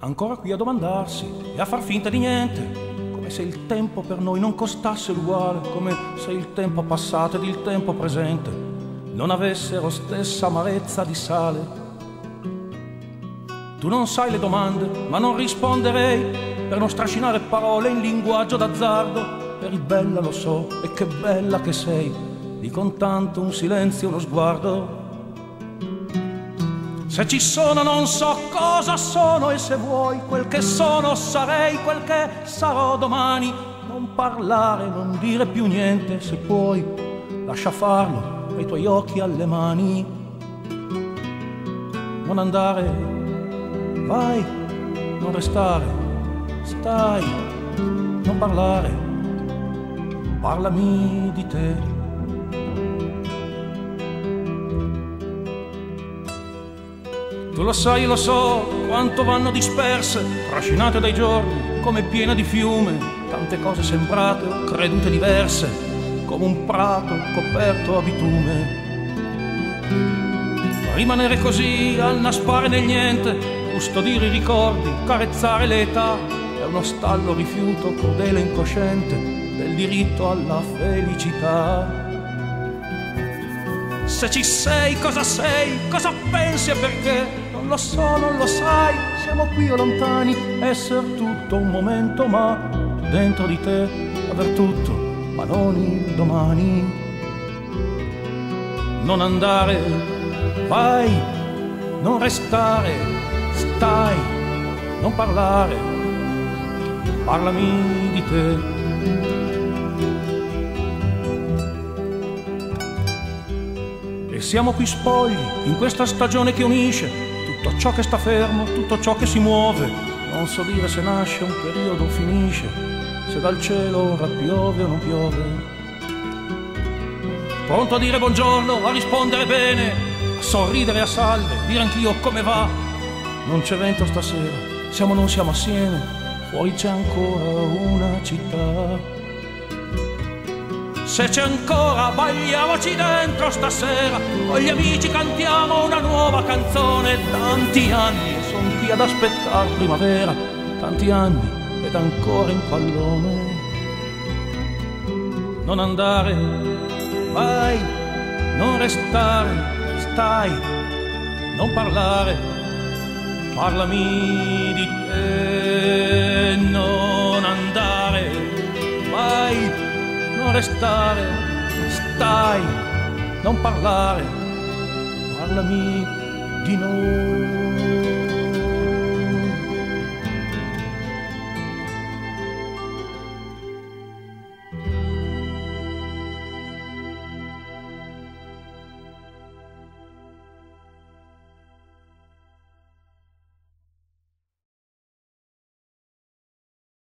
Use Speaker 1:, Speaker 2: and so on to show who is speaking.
Speaker 1: ancora qui a domandarsi e a far finta di niente, come se il tempo per noi non costasse l'uguale, come se il tempo passato ed il tempo presente non avessero stessa amarezza di sale. Tu non sai le domande, ma non risponderei per non strascinare parole in linguaggio d'azzardo. Eri bella, lo so, e che bella che sei, di con tanto un silenzio, uno sguardo. Se ci sono non so cosa sono, e se vuoi quel che sono sarei quel che sarò domani. Non parlare, non dire più niente, se puoi lascia farlo ai tuoi occhi, alle mani. Non andare, vai, non restare, stai, non parlare, parlami di te. Tu lo sai, io lo so, quanto vanno disperse, trascinate dai giorni, come piena di fiume, tante cose sembrate o credute diverse, come un prato coperto a bitume. Rimanere così, annaspare nel niente, custodire i ricordi, carezzare l'età, è uno stallo rifiuto crudele e incosciente del diritto alla felicità. Se ci sei, cosa pensi e perché? Non lo so, non lo sai, siamo qui o lontani, essere tutto un momento, ma dentro di te aver tutto, ma non il domani. Non andare, vai, non restare, stai, non parlare, parlami di te. Siamo qui spogli, in questa stagione che unisce tutto ciò che sta fermo, tutto ciò che si muove. Non so dire se nasce un periodo o finisce, se dal cielo ora piove o non piove. Pronto a dire buongiorno, a rispondere bene, a sorridere a salve, dire anch'io come va. Non c'è vento stasera, non siamo assieme, fuori c'è ancora una città. Se c'è ancora, balliamoci dentro stasera, con gli amici cantiamo una nuova canzone. Tanti anni e son qui ad aspettare primavera, tanti anni ed ancora in pallone. Non andare, vai, non restare, stai, non parlare, parlami di te. Non andare, vai, non restare, stai, non parlare, parlami di noi.